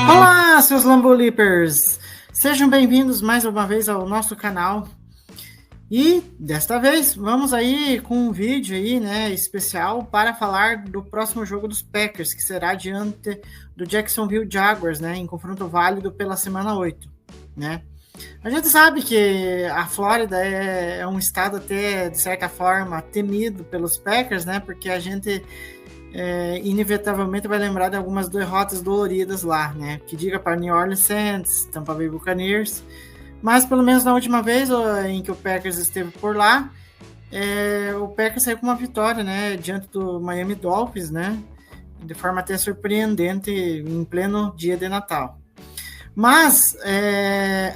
Olá, seus Lambolipers! Sejam bem-vindos mais uma vez ao nosso canal. E desta vez vamos aí com um vídeo aí, né, especial para falar do próximo jogo dos Packers, que será diante do Jacksonville Jaguars, né, em confronto válido pela semana 8, né? A gente sabe que a Flórida é um estado até, de certa forma, temido pelos Packers, né, porque a gente inevitavelmente vai lembrar de algumas derrotas doloridas lá, né? Que diga para New Orleans Saints, Tampa Bay Buccaneers, mas pelo menos na última vez em que o Packers esteve por lá, o Packers saiu com uma vitória, né? Diante do Miami Dolphins, né? De forma até surpreendente em pleno dia de Natal. Mas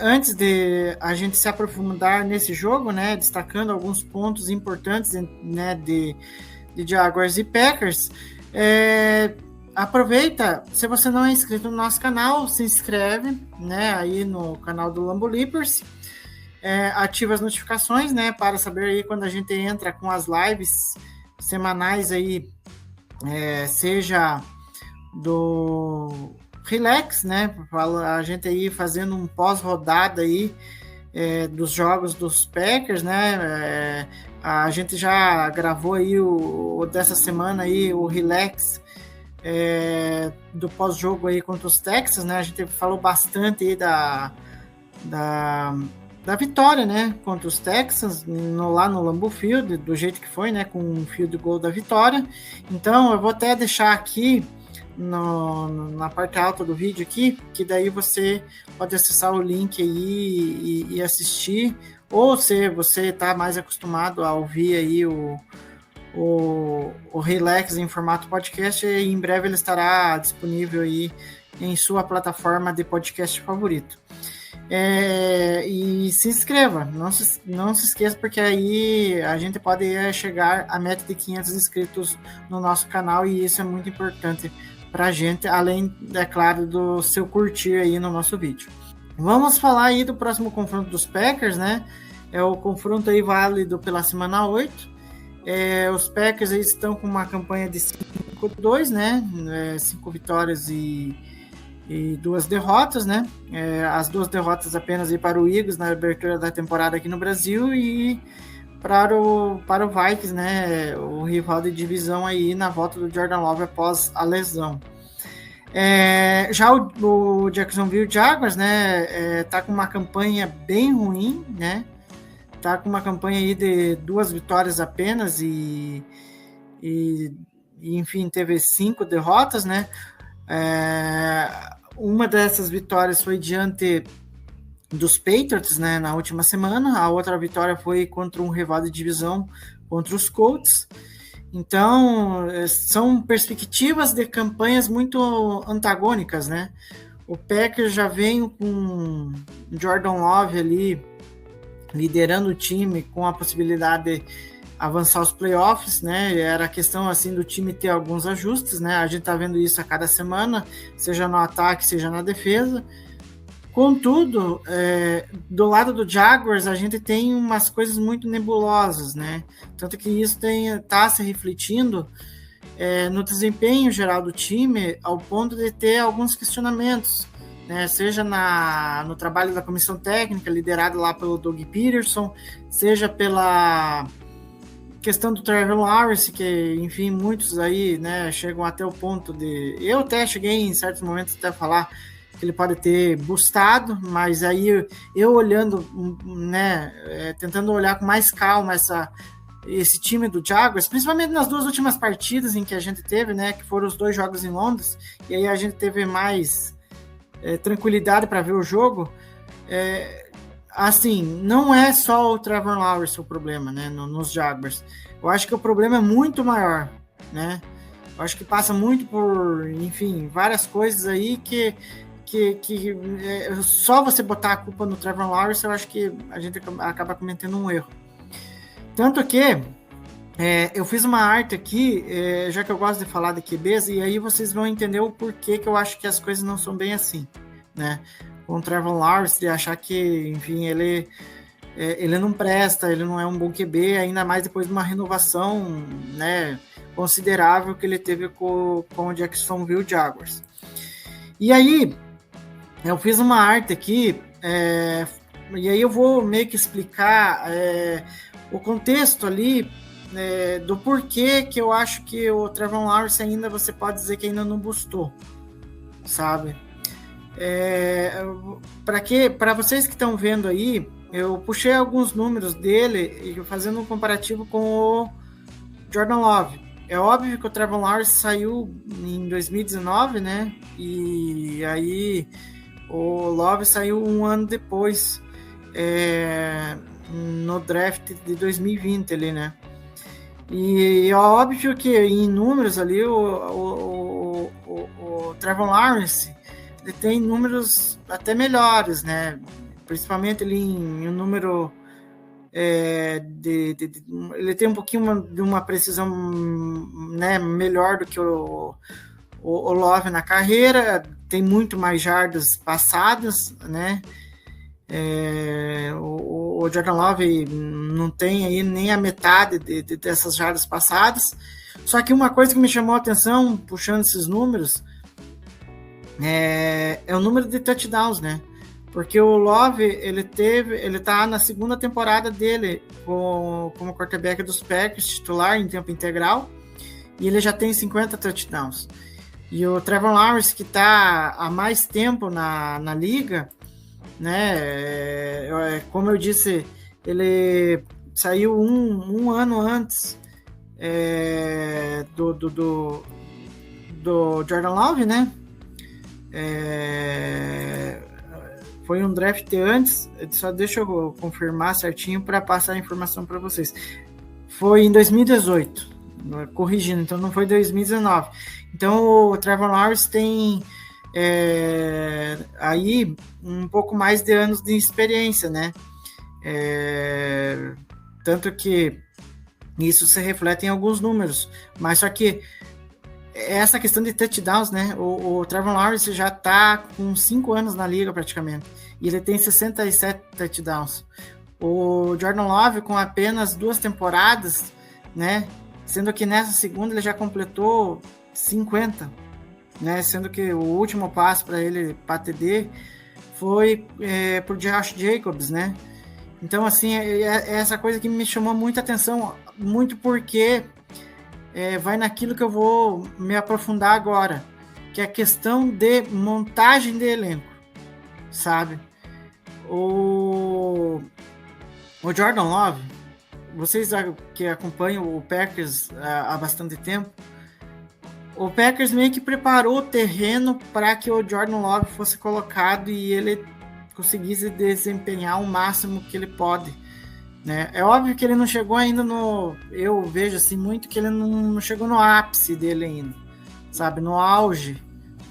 antes de a gente se aprofundar nesse jogo, né? Destacando alguns pontos importantes, né? De Jaguars e Packers, aproveita, se você não é inscrito no nosso canal, se inscreve, né, aí no canal do Lambolipers, ativa as notificações, né, para saber aí quando a gente entra com as lives semanais aí, seja do Relax, né, a gente aí fazendo um pós-rodada aí dos jogos dos Packers, né, a gente já gravou aí o dessa semana aí, o Relax do pós-jogo aí contra os Texans, né? A gente falou bastante aí da vitória, né? Contra os Texans, lá no Lambeau Field, do jeito que foi, né? Com um field goal da vitória. Então, eu vou até deixar aqui na parte alta do vídeo aqui, que daí você pode acessar o link aí e assistir, ou se você está mais acostumado a ouvir aí o Relax em formato podcast, e em breve ele estará disponível aí em sua plataforma de podcast favorito. E se inscreva, não se esqueça, porque aí a gente pode chegar à meta de 500 inscritos no nosso canal, e isso é muito importante pra gente, além, é claro, do seu curtir aí no nosso vídeo. Vamos falar aí do próximo confronto dos Packers, né? É o confronto aí válido pela semana 8. Os Packers aí estão com uma campanha de 5-2, né? 5 vitórias e 2 derrotas, né? As 2 derrotas apenas aí para o Eagles na abertura da temporada aqui no Brasil, e para o Vikings, né, o rival de divisão aí na volta do Jordan Love após a lesão. Já o Jacksonville Jaguars, né, tá com uma campanha bem ruim, né, tá com uma campanha aí de 2 vitórias apenas e enfim, teve 5 derrotas, né. Uma dessas vitórias foi diante dos Patriots, né, na última semana. A outra vitória foi contra um rival de divisão, contra os Colts. Então, são perspectivas de campanhas muito antagônicas, né? O Packers já vem com Jordan Love ali liderando o time, com a possibilidade de avançar os playoffs, né? Era questão assim do time ter alguns ajustes, né? A gente tá vendo isso a cada semana, seja no ataque, seja na defesa. Contudo, do lado do Jaguars, a gente tem umas coisas muito nebulosas, né? Tanto que isso está se refletindo no desempenho geral do time, ao ponto de ter alguns questionamentos, né? Seja no trabalho da comissão técnica, liderada lá pelo Doug Peterson, seja pela questão do Trevor Lawrence, que, enfim, muitos aí, né, chegam até o ponto de... Eu até cheguei em certos momentos até a falar que ele pode ter boostado, mas aí eu olhando, né, tentando olhar com mais calma esse time do Jaguars, principalmente nas 2 últimas partidas em que a gente teve, né, que foram os 2 jogos em Londres, e aí a gente teve mais tranquilidade para ver o jogo. Assim, não é só o Trevor Lawrence o problema, né, nos Jaguars. Eu acho que o problema é muito maior, né? Eu acho que passa muito por, enfim, várias coisas aí que só você botar a culpa no Trevor Lawrence, eu acho que a gente acaba cometendo um erro. Tanto que eu fiz uma arte aqui, já que eu gosto de falar de QBs, e aí vocês vão entender o porquê que eu acho que as coisas não são bem assim, né? o Trevor Lawrence, de achar que, enfim, ele não presta, ele não é um bom QB, ainda mais depois de uma renovação, né, considerável que ele teve com o Jacksonville Jaguars. E aí, eu fiz uma arte aqui, e aí eu vou meio que explicar o contexto ali do porquê que eu acho que o Trevor Lawrence ainda, você pode dizer que ainda não boostou, sabe? Para vocês que estão vendo aí, eu puxei alguns números dele e fazendo um comparativo com o Jordan Love. É óbvio que o Trevor Lawrence saiu em 2019, né? E aí o Love saiu um ano depois, no draft de 2020 ali, né? E é óbvio que em números ali o Trevor Lawrence ele tem números até melhores, né? Principalmente ali em um número ele tem um pouquinho de uma precisão, né, melhor do que o Love na carreira, tem muito mais jardas passadas, né? O Jordan Love não tem aí nem a metade dessas jardas passadas. Só que uma coisa que me chamou a atenção, puxando esses números, é o número de touchdowns, né? Porque o Love, ele tá na segunda temporada dele como quarterback dos Packers, titular em tempo integral, e ele já tem 50 touchdowns. E o Trevor Lawrence, que tá há mais tempo na liga, né? Como eu disse, ele saiu um ano antes do Jordan Love, né? Foi um draft antes, só deixa eu confirmar certinho para passar a informação para vocês. Foi em 2018, corrigindo, então não foi 2019. Então o Trevor Lawrence tem aí um pouco mais de anos de experiência, né? Tanto que isso se reflete em alguns números, mas só que essa questão de touchdowns, né? O Trevor Lawrence já tá com 5 anos na liga praticamente, e ele tem 67 touchdowns. O Jordan Love com apenas 2 temporadas, né? Sendo que nessa segunda ele já completou 50, né? Sendo que o último passo para ele para TD foi por Josh Jacobs, né? Então, assim, é essa coisa que me chamou muita atenção, muito porque vai naquilo que eu vou me aprofundar agora, que é a questão de montagem de elenco, sabe? O Jordan Love, vocês que acompanham o Packers há bastante tempo, o Packers meio que preparou o terreno para que o Jordan Love fosse colocado e ele conseguisse desempenhar o máximo que ele pode, né? É óbvio que ele não chegou ainda eu vejo assim muito que ele não chegou no ápice dele ainda, sabe? No auge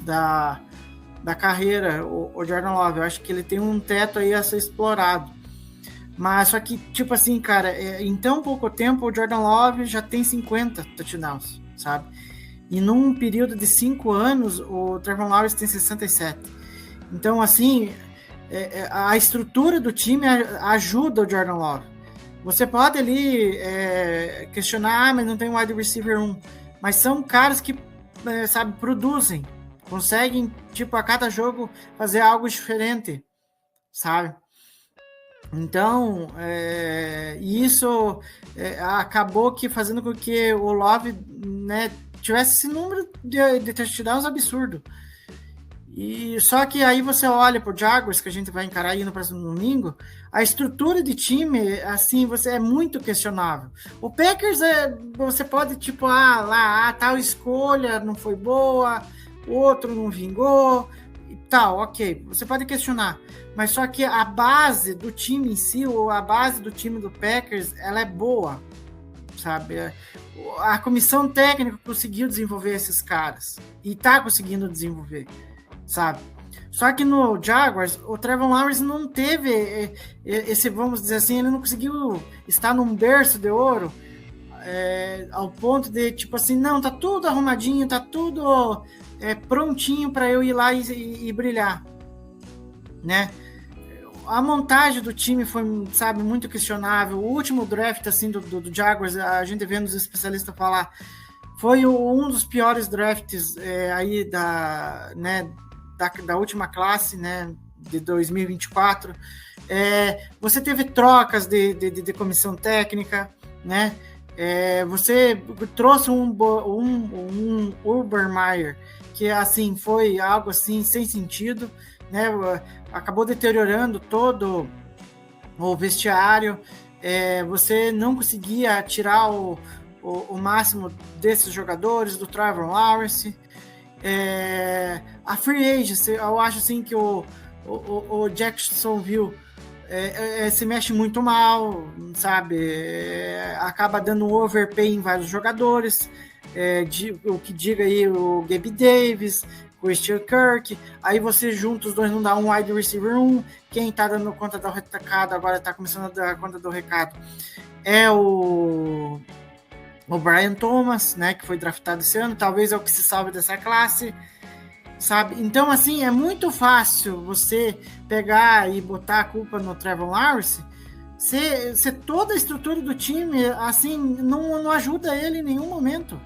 da carreira, o Jordan Love. Eu acho que ele tem um teto aí a ser explorado. Mas só que, tipo assim, cara, em tão pouco tempo o Jordan Love já tem 50 touchdowns, sabe? E num período de 5 anos, o Trevor Lawrence tem 67. Então, assim, a estrutura do time ajuda o Jordan Love. Você pode ali questionar, mas não tem um wide receiver 1. Mas são caras que, sabe, produzem. Conseguem, tipo, a cada jogo fazer algo diferente, sabe? Então, isso acabou que fazendo com que o Love, né, tivesse esse número de touchdowns absurdo. E só que aí você olha pro Jaguars, que a gente vai encarar aí no próximo domingo, a estrutura de time, assim, é muito questionável. O Packers, você pode, tipo, tal escolha não foi boa, outro não vingou, e tal, ok, você pode questionar. Mas só que a base do time em si, ou a base do time do Packers, ela é boa, sabe? A comissão técnica conseguiu desenvolver esses caras, e tá conseguindo desenvolver, sabe? Só que no Jaguars, o Trevor Lawrence não teve esse, vamos dizer assim, ele não conseguiu estar num berço de ouro ao ponto de, tipo assim, não, tá tudo arrumadinho, tá tudo prontinho para eu ir lá e brilhar. né? A montagem do time foi, sabe, muito questionável. O último draft, assim, do Jaguars, a gente vendo os especialistas falar, foi um dos piores drafts aí da última classe, né, de 2024. Você teve trocas de comissão técnica, né? Você trouxe um Urban Meyer, que assim foi algo assim sem sentido, né? Acabou deteriorando todo o vestiário. Você não conseguia tirar o máximo desses jogadores, do Trevor Lawrence. A free agency, eu acho assim que o Jacksonville se mexe muito mal, sabe? Acaba dando um overpay em vários jogadores. O que diga aí o Gabe Davis, o Christian Kirk. Aí você junta os dois, não dá um wide receiver 1. Quem tá dando conta do recado agora, tá começando a dar conta do recado, é o Brian Thomas, né? Que foi draftado esse ano. Talvez é o que se salve dessa classe, sabe? Então, assim, é muito fácil você pegar e botar a culpa no Trevor Lawrence, se toda a estrutura do time, assim, não ajuda ele em nenhum momento,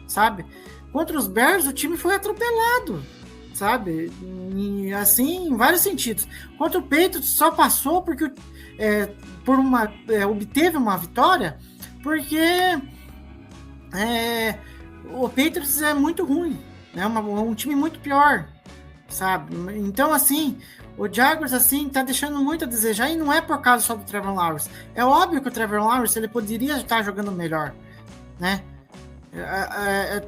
sabe? Contra os Bears, o time foi atropelado, sabe? E, assim, em vários sentidos. Contra o Patriots, só passou porque obteve uma vitória, porque o Patriots é muito ruim, né? Um time muito pior, sabe? Então, assim, o Jaguars, assim, tá deixando muito a desejar, e não é por causa só do Trevor Lawrence. É óbvio que o Trevor Lawrence, ele poderia estar jogando melhor, né?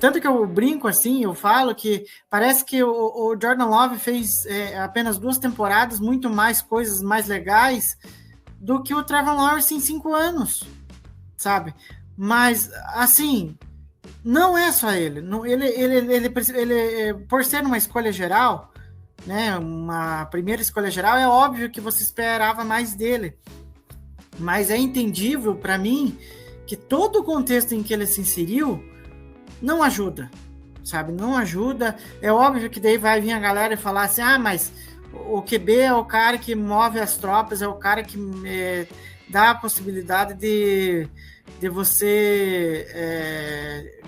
Tanto que eu brinco, assim, eu falo que parece que o Jordan Love fez apenas 2 temporadas, muito mais coisas mais legais do que o Trevor Lawrence em 5 anos, sabe? Mas, assim, não é só ele. Ele, por ser uma escolha geral, né, uma primeira escolha geral, é óbvio que você esperava mais dele. Mas é entendível para mim que todo o contexto em que ele se inseriu não ajuda, sabe? Não ajuda. É óbvio que daí vai vir a galera e falar assim, mas o QB é o cara que move as tropas, é o cara que dá a possibilidade de você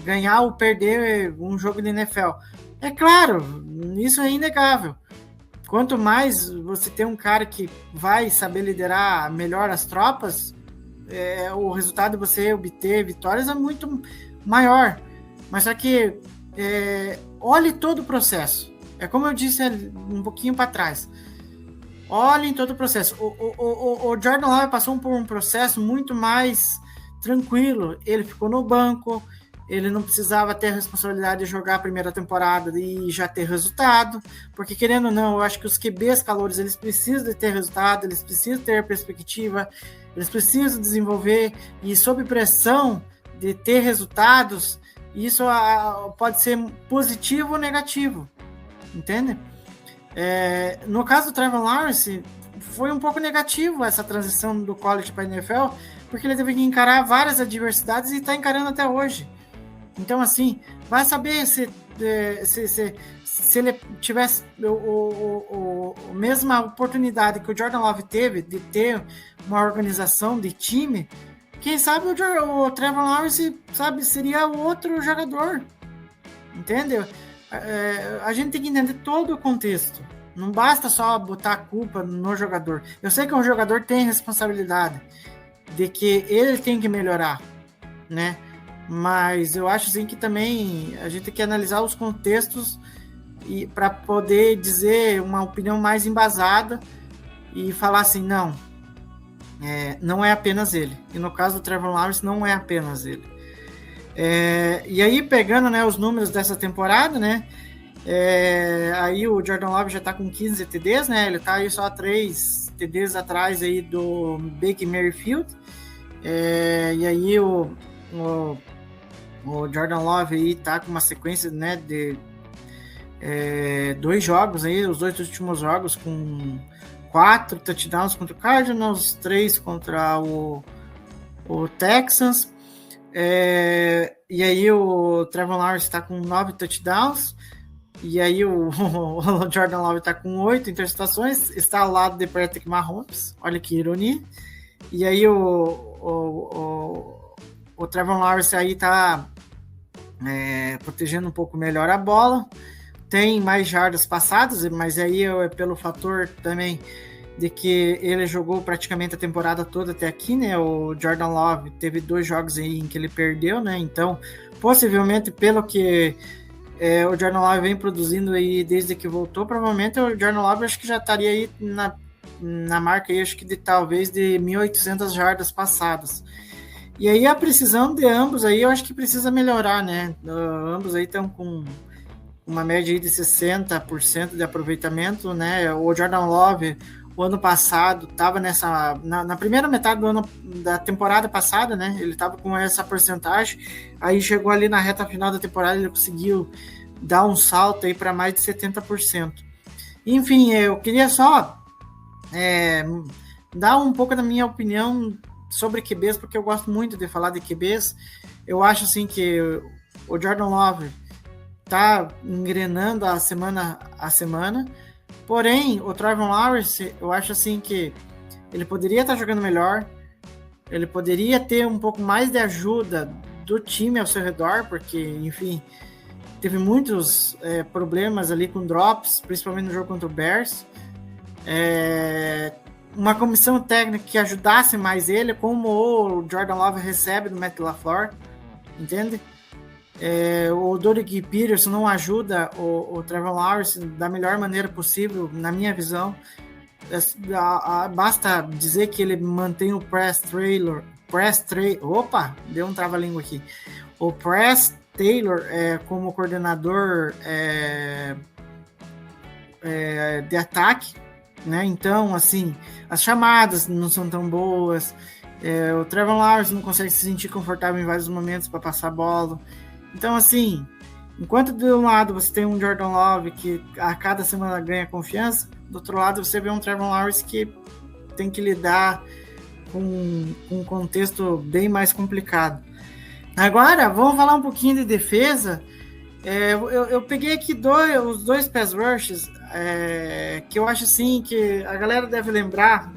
ganhar ou perder um jogo de NFL. É claro, isso é inegável. Quanto mais você tem um cara que vai saber liderar melhor as tropas, o resultado de você obter vitórias é muito maior. Mas só que olhe todo o processo. É como eu disse um pouquinho para trás. Olhem todo o processo. O Jordan Love passou por um processo muito mais tranquilo. Ele ficou no banco, ele não precisava ter a responsabilidade de jogar a primeira temporada e já ter resultado, porque querendo ou não, eu acho que os QBs calouros, eles precisam de ter resultado, eles precisam ter perspectiva, eles precisam desenvolver, e sob pressão de ter resultados, isso pode ser positivo ou negativo, entende? No caso do Trevor Lawrence, foi um pouco negativo essa transição do college para a NFL, porque ele teve que encarar várias adversidades e está encarando até hoje. Então, assim, vai saber se ele tivesse a mesma oportunidade que o Jordan Love teve de ter uma organização de time, quem sabe o Trevor Lawrence, sabe, seria outro jogador, entendeu? A gente tem que entender todo o contexto. Não basta só botar a culpa no jogador. Eu sei que um jogador tem responsabilidade de que ele tem que melhorar, né? Mas eu acho assim que também a gente tem que analisar os contextos para poder dizer uma opinião mais embasada e falar assim, não é apenas ele. E no caso do Trevor Lawrence, não é apenas ele. E aí, pegando, né, os números dessa temporada, né, aí o Jordan Love já está com 15 TDs, né, ele está aí só 3 TDs atrás aí do Baker Mayfield, e aí o Jordan Love aí tá com uma sequência, né, de 2 jogos aí, os 2 últimos jogos com 4 touchdowns contra o Cardinals, 3 contra o Texans, e aí o Trevor Lawrence está com 9 touchdowns, E aí o Jordan Love está com 8 interceptações, está ao lado de Patrick Mahomes, olha que ironia. E aí o Trevor Lawrence aí está protegendo um pouco melhor a bola, tem mais jardas passadas, mas aí é pelo fator também de que ele jogou praticamente a temporada toda até aqui, né? O Jordan Love teve 2 jogos aí em que ele perdeu, né? Então, possivelmente, pelo que o Jordan Love vem produzindo aí desde que voltou, provavelmente o Jordan Love acho que já estaria aí na marca aí, acho que de talvez de 1.800 jardas passadas. E aí a precisão de ambos aí eu acho que precisa melhorar, né? Ambos aí estão com uma média aí de 60% de aproveitamento, né? O Jordan Love, o ano passado, estava na primeira metade da temporada passada, né? Ele estava com essa porcentagem, aí chegou ali na reta final da temporada, ele conseguiu dar um salto aí para mais de 70%. Enfim, eu queria só dar um pouco da minha opinião sobre QBs, porque eu gosto muito de falar de QBs. Eu acho assim que o Jordan Love tá engrenando a semana a semana, porém o Trevor Lawrence, eu acho assim que ele poderia estar jogando melhor, ele poderia ter um pouco mais de ajuda do time ao seu redor, porque, enfim, teve muitos problemas ali com drops, principalmente no jogo contra o Bears. Uma comissão técnica que ajudasse mais ele, como o Jordan Love recebe do Matt LaFleur, entende? O Doug Peterson não ajuda o Trevor Lawrence da melhor maneira possível, na minha visão. Basta dizer que ele mantém o opa, deu um trava-língua aqui. O Press Taylor como coordenador de ataque, né? Então, assim, as chamadas não são tão boas. O Trevor Lawrence não consegue se sentir confortável em vários momentos para passar a bola. Então, assim, enquanto de um lado você tem um Jordan Love que a cada semana ganha confiança, do outro lado você vê um Trevor Lawrence que tem que lidar com um contexto bem mais complicado. Agora, vamos falar um pouquinho de defesa. Eu peguei aqui os dois pass rushes que eu acho assim que a galera deve lembrar.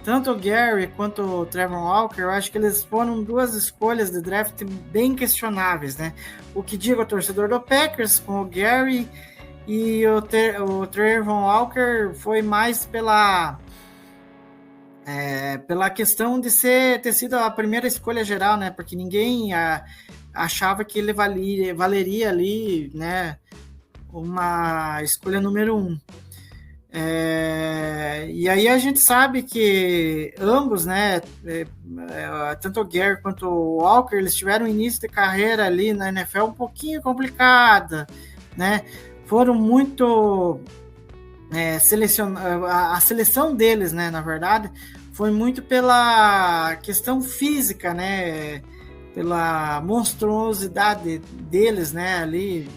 Tanto o Gary quanto o Trevor Walker, eu acho que eles foram 2 escolhas de draft bem questionáveis, né? O que diga o torcedor do Packers com o Gary, e o Trevor Walker foi mais pela questão de ter sido a primeira escolha geral, né? Porque ninguém achava que ele valeria ali, né? Uma escolha número 1. E aí a gente sabe que ambos, né, tanto o Gary quanto o Walker, eles tiveram um início de carreira ali na NFL um pouquinho complicada, né? Foram muito a seleção deles, né, na verdade, foi muito pela questão física, né, pela monstruosidade deles, né, ali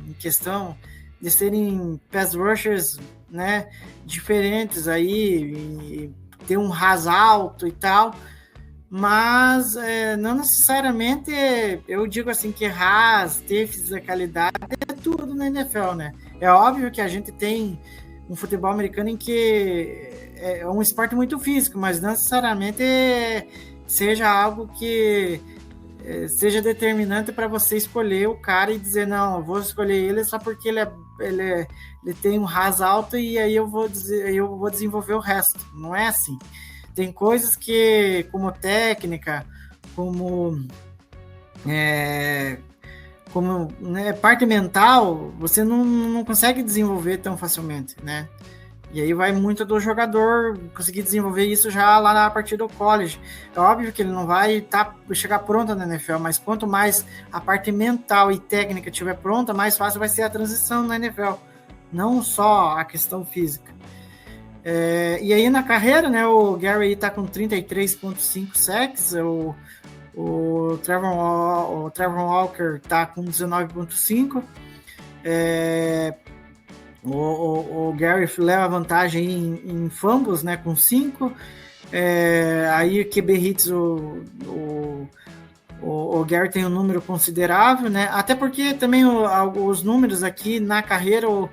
em questão de serem pass rushers, né, diferentes aí, e ter um ras alto e tal, mas não necessariamente eu digo assim que ras, ter fisicalidade é tudo na NFL, né? É óbvio que a gente tem um futebol americano em que é um esporte muito físico, mas não necessariamente seja algo que seja determinante para você escolher o cara e dizer, não, eu vou escolher ele só porque ele tem um ras alto e aí eu vou desenvolver o resto. Não é assim. Tem coisas que, como técnica, como né, parte mental, você não consegue desenvolver tão facilmente, né? E aí vai muito do jogador conseguir desenvolver isso já lá a partir do college. É óbvio que ele não vai chegar pronto na NFL, mas quanto mais a parte mental e técnica estiver pronta, mais fácil vai ser a transição na NFL. Não só a questão física. E aí na carreira, né, o Gary está com 33,5 sacks, o Trevor Walker está com 19,5. O Gary leva vantagem em fumbles, né, com 5. Aí QB hits o o Gary tem um número considerável, né? Até porque também os números aqui na carreira, o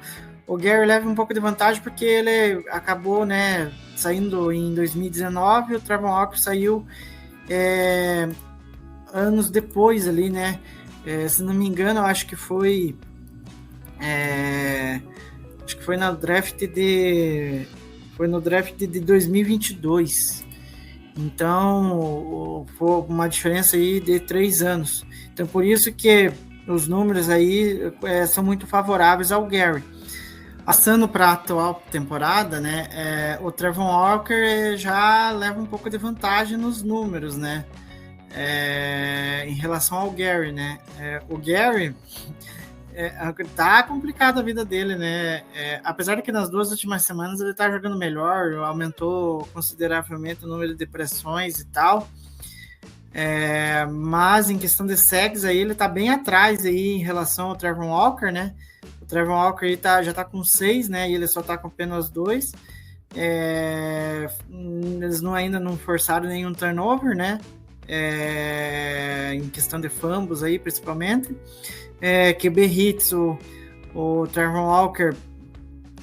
Gary leva um pouco de vantagem porque ele acabou, né, saindo em 2019, o Trevor Walker saiu anos depois ali, né? Se não me engano, eu acho que foi no draft de 2022. Então, foi uma diferença aí de 3 anos. Então, por isso que os números aí são muito favoráveis ao Gary. Passando para a atual temporada, né, o Trevor Walker já leva um pouco de vantagem nos números, né, em relação ao Gary, né. O Gary tá complicada a vida dele, né, apesar de que nas 2 últimas semanas ele tá jogando melhor, aumentou consideravelmente o número de pressões e tal, mas em questão de sacks aí ele tá bem atrás aí em relação ao Trevor Walker, né. O Trevor Walker aí já tá com 6, né, e ele só tá com apenas 2. Eles ainda não forçaram nenhum turnover, né, em questão de fumbles aí, principalmente. QB hits, o Trevor Walker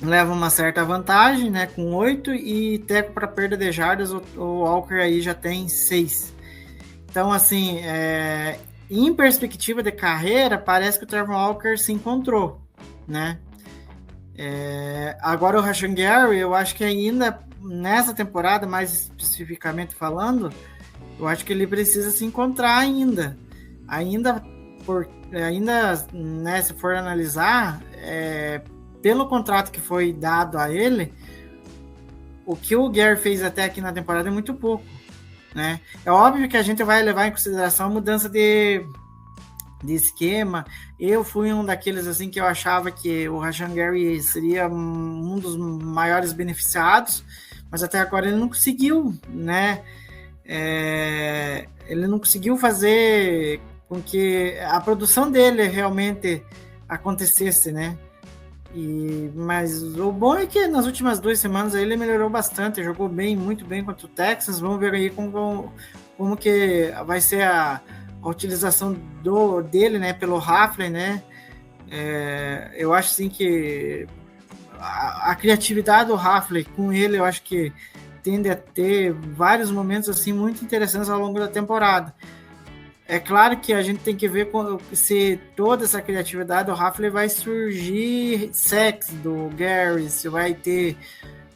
leva uma certa vantagem, né, com 8, e teco para perda de jardas, o Walker aí já tem 6. Então, assim, em perspectiva de carreira, parece que o Trevor Walker se encontrou, né? Agora o Rashan Gary, eu acho que ainda nessa temporada, mais especificamente falando, eu acho que ele precisa se encontrar ainda, né, se for analisar, pelo contrato que foi dado a ele, o que o Gary fez até aqui na temporada é muito pouco, né? É óbvio que a gente vai levar em consideração a mudança de esquema. Eu fui um daqueles assim que eu achava que o Rashan Gary seria um dos maiores beneficiados, mas até agora ele não conseguiu, né? Ele não conseguiu fazer com que a produção dele realmente acontecesse, né? Mas o bom é que nas últimas 2 semanas aí ele melhorou bastante, jogou bem, muito bem contra o Texas. Vamos ver aí como que vai ser a utilização dele, né, pelo Hafley, né? Eu acho assim que a criatividade do Hafley com ele, eu acho que tende a ter vários momentos assim muito interessantes ao longo da temporada. É claro que a gente tem que ver se toda essa criatividade do Hafley vai surgir sacks do Gary, se vai ter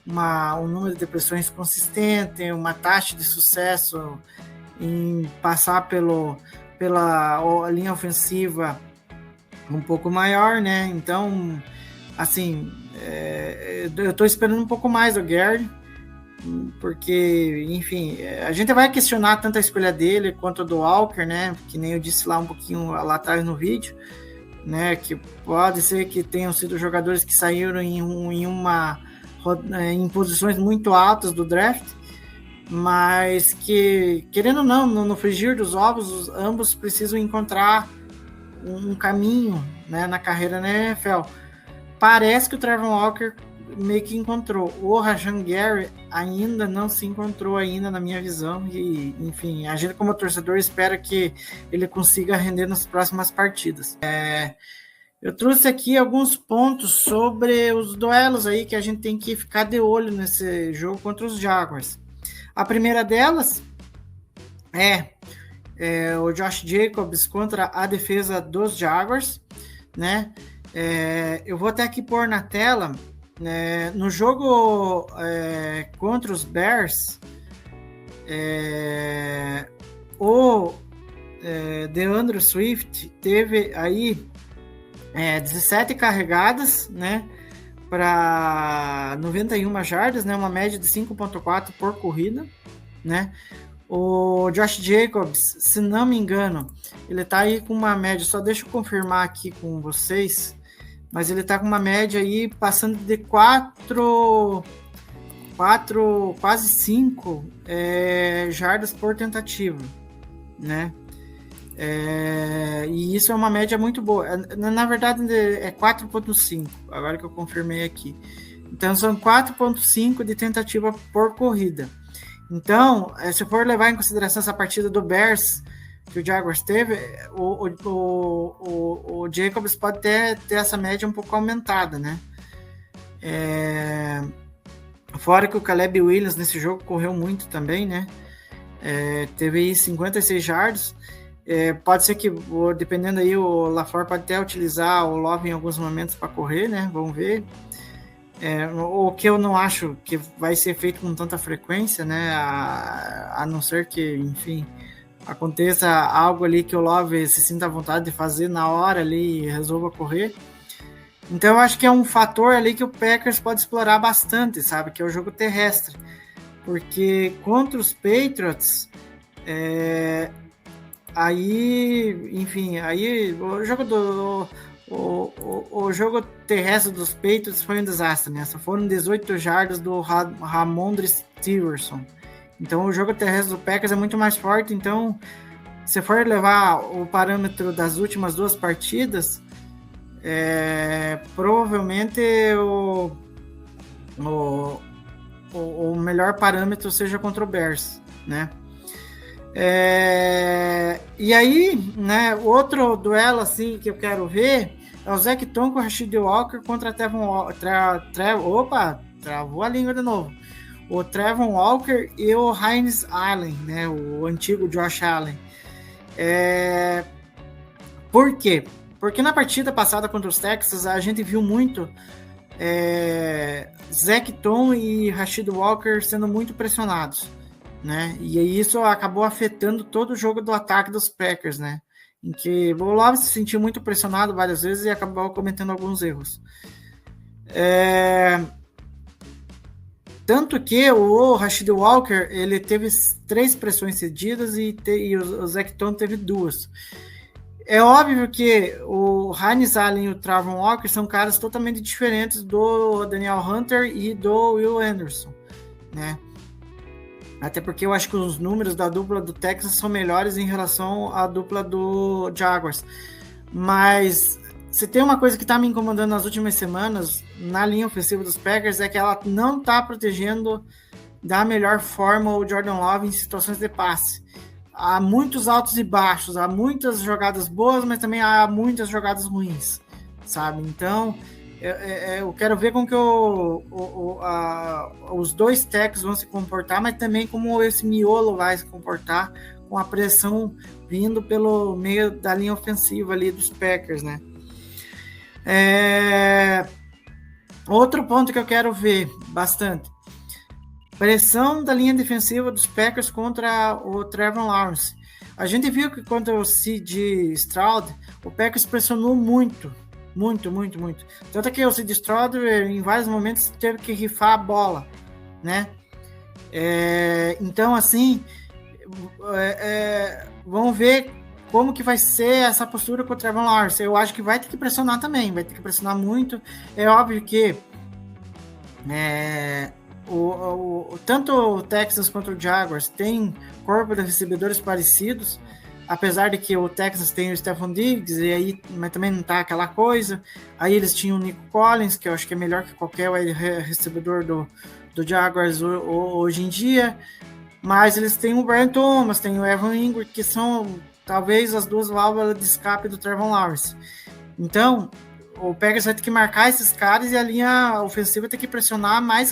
um número de pressões consistente, uma taxa de sucesso em passar pela linha ofensiva um pouco maior, né? Então, assim, eu estou esperando um pouco mais do Gary, porque, enfim, a gente vai questionar tanto a escolha dele quanto a do Walker, né, que nem eu disse lá um pouquinho lá atrás no vídeo, né, que pode ser que tenham sido jogadores que saíram em posições muito altas do draft, mas que, querendo ou não, no frigir dos ovos, ambos precisam encontrar um caminho, né, na carreira na NFL. Parece que o Trevor Walker meio que encontrou. O Rashan Gary ainda não se encontrou ainda, na minha visão, e, enfim, a gente como torcedor espera que ele consiga render nas próximas partidas. Eu trouxe aqui alguns pontos sobre os duelos aí que a gente tem que ficar de olho nesse jogo contra os Jaguars. A primeira delas é o Josh Jacobs contra a defesa dos Jaguars, né? Eu vou até aqui pôr na tela. No jogo contra os Bears, o DeAndre Swift teve aí 17 carregadas, né, para 91 jardas, né, uma média de 5.4 por corrida, né. O Josh Jacobs, se não me engano, ele tá aí com uma média, só deixa eu confirmar aqui com vocês, mas ele tá com uma média aí passando de 4, quase 5 jardas por tentativa, né? E isso é uma média muito boa. Na verdade, é 4.5, agora que eu confirmei aqui. Então, são 4.5 de tentativa por corrida. Então, se for levar em consideração essa partida do Bears, que o Jaguars teve, o Jacobs pode ter essa média um pouco aumentada, né? Fora que o Caleb Williams nesse jogo correu muito também, né? Teve aí 56 jardas. Pode ser que, dependendo aí, o LaFleur pode até utilizar o Love em alguns momentos para correr, né? Vamos ver. O que eu não acho que vai ser feito com tanta frequência, né? A não ser que, enfim, aconteça algo ali que o Love se sinta à vontade de fazer na hora ali e resolva correr. Então eu acho que é um fator ali que o Packers pode explorar bastante, sabe? Que é o jogo terrestre. Porque contra os Patriots, aí, enfim, aí o jogo o jogo terrestre dos Patriots foi um desastre, né? Só foram 18 jardas do Ramondre Stevenson. Então o jogo terrestre do Packers é muito mais forte. Então, se for levar o parâmetro das últimas duas partidas, provavelmente o melhor parâmetro seja contra o Bears, né? E aí, né, outro duelo assim que eu quero ver é o Zach Tom com o Rashid Walker contra travou a língua de novo. O Trevon Walker e o Hines Allen, né, o antigo Josh Allen. Por quê? Porque na partida passada contra os Texans a gente viu muito Zach Tom e Rashid Walker sendo muito pressionados, né? E isso acabou afetando todo o jogo do ataque dos Packers, né? Em que o Love se sentiu muito pressionado várias vezes e acabou cometendo alguns erros. Tanto que o Rashid Walker ele teve 3 pressões cedidas e o Zach Tom teve 2. É óbvio que o Hines Allen e o Trevon Walker são caras totalmente diferentes do Daniel Hunter e do Will Anderson, né? Até porque eu acho que os números da dupla do Texas são melhores em relação à dupla do Jaguars. Mas se tem uma coisa que está me incomodando nas últimas semanas na linha ofensiva dos Packers é que ela não está protegendo da melhor forma o Jordan Love em situações de passe. Há muitos altos e baixos, há muitas jogadas boas, mas também há muitas jogadas ruins, sabe? Então, eu quero ver como que os dois tackles vão se comportar, mas também como esse miolo vai se comportar com a pressão vindo pelo meio da linha ofensiva ali dos Packers, né? Outro ponto que eu quero ver bastante. Pressão da linha defensiva dos Packers contra o Trevor Lawrence. A gente viu que contra o C.J. Stroud, o Packers pressionou muito. Tanto que o C.J. Stroud, em vários momentos, teve que rifar a bola, né? Então, assim, vamos ver como que vai ser essa postura com o Trevor Lawrence. Eu acho que vai ter que pressionar também, vai ter que pressionar muito. É óbvio que tanto o Texans quanto o Jaguars tem corpo de recebedores parecidos, apesar de que o Texans tem o Stephon Diggs, e aí, mas também não tá aquela coisa. Aí eles tinham o Nico Collins, que eu acho que é melhor que qualquer recebedor do Jaguars hoje em dia, mas eles têm o Brian Thomas, tem o Evan Ingram, que são talvez as duas válvulas de escape do Trevor Lawrence. Então, o Packers vai ter que marcar esses caras e a linha ofensiva tem que pressionar mais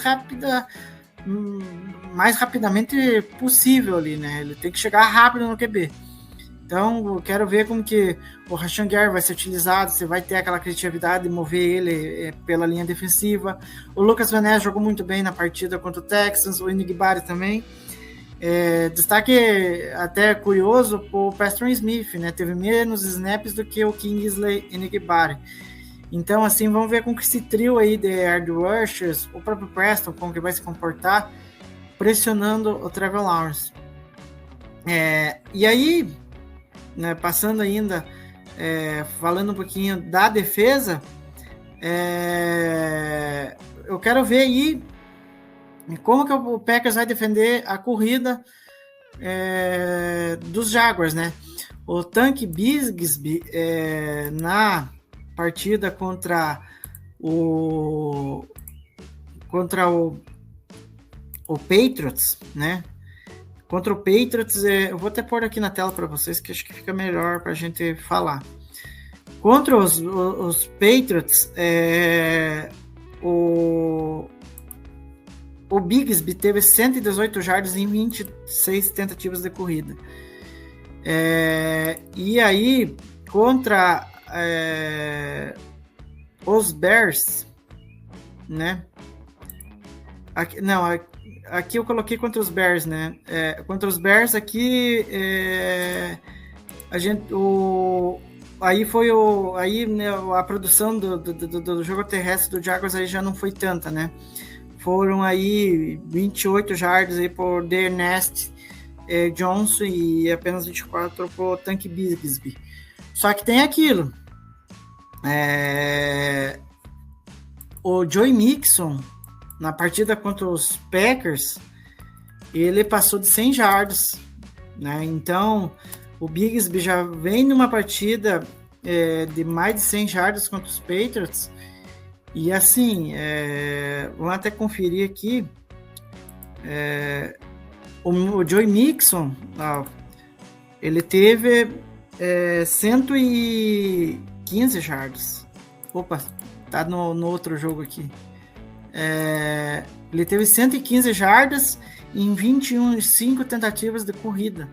rapidamente possível ali, né? Ele tem que chegar rápido no QB. Então, eu quero ver como que o Rashan Gary vai ser utilizado, você vai ter aquela criatividade de mover ele pela linha defensiva. O Lucas Van Ness jogou muito bem na partida contra o Texans, o Enigbari também. Destaque até curioso o Preston Smith, né? Teve menos snaps do que o Kingsley Enigbari. Então, assim, vamos ver como que esse trio aí de Ed Rushers, o próprio Preston, como que vai se comportar pressionando o Trevor Lawrence. E aí, né, passando ainda, falando um pouquinho da defesa, eu quero ver aí como que o Packers vai defender a corrida dos Jaguars, né? O Tank Bigsby na partida contra o Patriots, né? Contra o Patriots, eu vou até pôr aqui na tela para vocês, que acho que fica melhor para a gente falar. Contra os Patriots, o Bigsby teve 118 jardas em 26 tentativas de corrida. E aí, contra os Bears, né? Aqui eu coloquei contra os Bears, né? Contra os Bears aqui, né, a produção do jogo terrestre do Jaguars aí já não foi tanta, né? Foram aí 28 jardas aí por D'Ernest Johnson e apenas 24 por Tank Bigsby. Só que tem aquilo. O Joe Mixon, na partida contra os Packers, ele passou de 100 jardas, né? Então, o Bigsby já vem numa partida de mais de 100 jardas contra os Patriots. E assim, vamos até conferir aqui. O Joe Mixon, ele teve 115 jardas. Opa, tá no outro jogo aqui. Ele teve 115 jardas em 5 tentativas de corrida.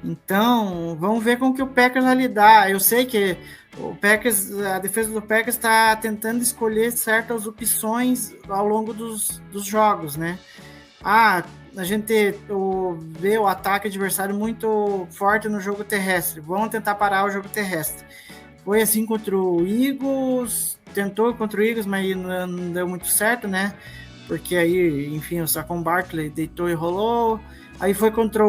Então, vamos ver como que o Packers vai lidar. Eu sei que a defesa do Packers está tentando escolher certas opções ao longo dos jogos, né? A gente vê o ataque adversário muito forte no jogo terrestre. Vamos tentar parar o jogo terrestre. Foi assim contra o Eagles, tentou contra o Eagles, mas não deu muito certo, né? Porque aí, enfim, o Saquon Barkley deitou e rolou. Aí foi contra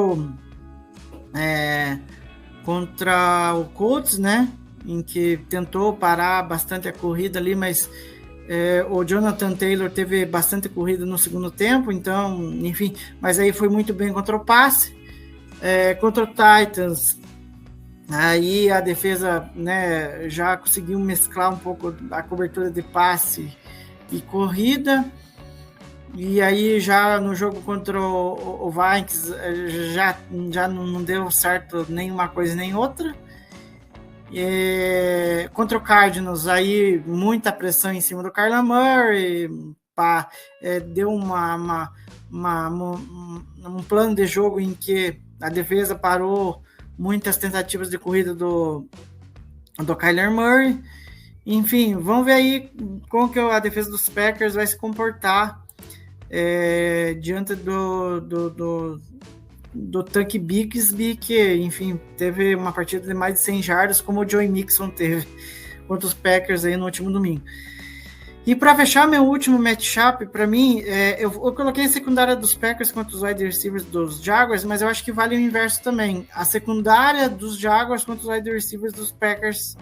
o Colts, né? Em que tentou parar bastante a corrida ali, mas o Jonathan Taylor teve bastante corrida no segundo tempo, então, enfim, mas aí foi muito bem contra o passe. Contra o Titans, aí a defesa, né, já conseguiu mesclar um pouco a cobertura de passe e corrida. E aí já no jogo contra o Vikings já não deu certo nenhuma coisa nem outra. Contra o Cardinals, aí muita pressão em cima do Kyler Murray, deu um plano de jogo em que a defesa parou muitas tentativas de corrida do Kyler Murray. Enfim, vamos ver aí como que a defesa dos Packers vai se comportar diante do Tank Bigsby, que, enfim, teve uma partida de mais de 100 jardas, como o Joe Mixon teve contra os Packers aí no último domingo. E para fechar meu último matchup, para mim, eu coloquei a secundária dos Packers contra os wide receivers dos Jaguars, mas eu acho que vale o inverso também. A secundária dos Jaguars contra os wide receivers dos Packers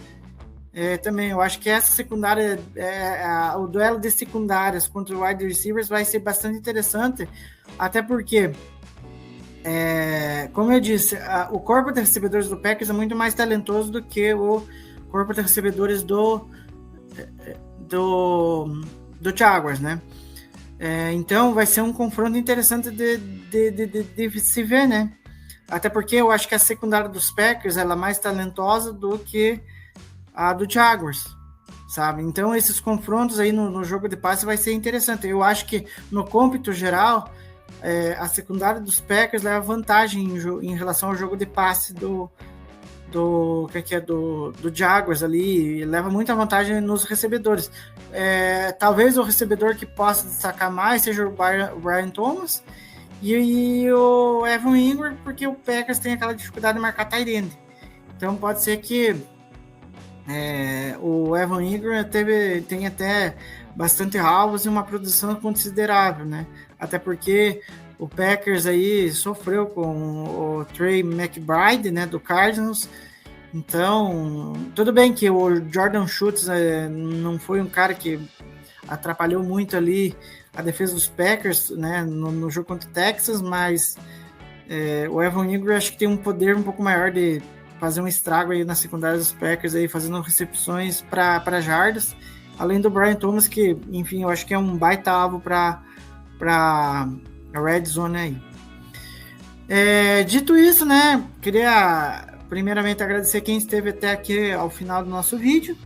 também. Eu acho que essa secundária, o duelo de secundárias contra os wide receivers vai ser bastante interessante, até porque, como eu disse, o corpo de recebedores do Packers é muito mais talentoso do que o corpo de recebedores do Jaguars, né? Então vai ser um confronto interessante de se ver, né? Até porque eu acho que a secundária dos Packers ela é mais talentosa do que a do Jaguars, sabe? Então esses confrontos aí no jogo de passe vai ser interessante. Eu acho que no cômpito geral a secundária dos Packers leva vantagem em relação ao jogo de passe do Jaguars ali, leva muita vantagem nos recebedores. Talvez o recebedor que possa destacar mais seja o Brian Thomas e o Evan Ingram, porque o Packers tem aquela dificuldade de marcar tight end. Então pode ser que o Evan Ingram tem até bastante alvos e uma produção considerável, né? Até porque o Packers aí sofreu com o Trey McBride, né, do Cardinals. Então, tudo bem que o Jordan Schultz não foi um cara que atrapalhou muito ali a defesa dos Packers, né, no jogo contra o Texas, mas o Evan Ingram acho que tem um poder um pouco maior de fazer um estrago aí na secundária dos Packers, aí, fazendo recepções para jardas, além do Brian Thomas, que, enfim, eu acho que é um baita alvo para a red zone aí. Dito isso, né, queria primeiramente agradecer quem esteve até aqui ao final do nosso vídeo.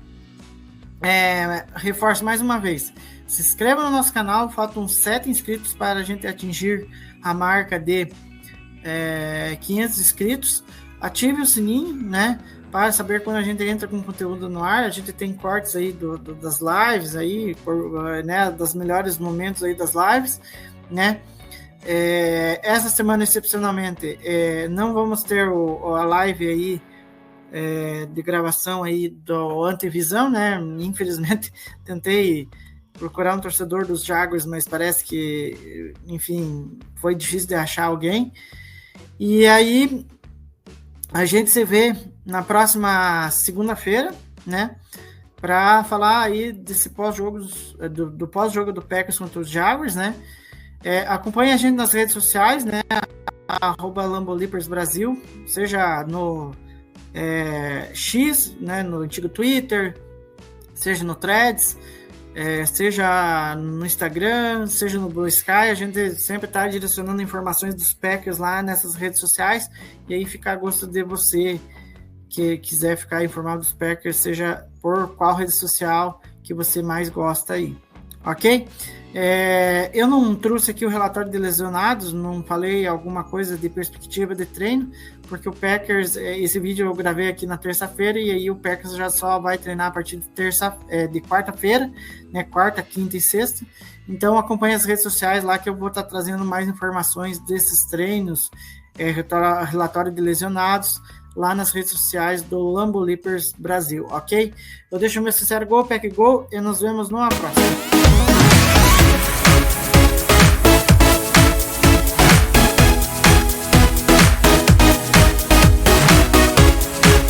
Reforço mais uma vez, se inscreva no nosso canal, faltam 7 inscritos para a gente atingir a marca de 500 inscritos. Ative o sininho, né, para saber quando a gente entra com conteúdo no ar. A gente tem cortes aí das lives aí, né, dos melhores momentos aí das lives, né. Essa semana, excepcionalmente, não vamos ter a live aí de gravação aí do Antevisão, né? Infelizmente, tentei procurar um torcedor dos Jaguars, mas parece que, enfim, foi difícil de achar alguém. E aí, a gente se vê na próxima segunda-feira, né? Para falar aí desse pós-jogo, do pós-jogo do Packers contra os Jaguars, né? Acompanhe a gente nas redes sociais, né? @LamboLeapers Brasil, seja no X, né? No antigo Twitter, seja no Threads, seja no Instagram, seja no Blue Sky. A gente sempre está direcionando informações dos Packers lá nessas redes sociais, e aí fica a gosto de você que quiser ficar informado dos Packers, seja por qual rede social que você mais gosta aí, ok? Eu não trouxe aqui o relatório de lesionados, não falei alguma coisa de perspectiva de treino, porque o Packers, esse vídeo eu gravei aqui na terça-feira, e aí o Packers já só vai treinar a partir de quarta-feira, né, quarta, quinta e sexta. Então acompanhe as redes sociais lá que eu vou estar trazendo mais informações desses treinos, relatório de lesionados, lá nas redes sociais do Lambo Leapers Brasil, ok? Eu deixo o meu sincero gol, Pack Go, e nos vemos numa próxima.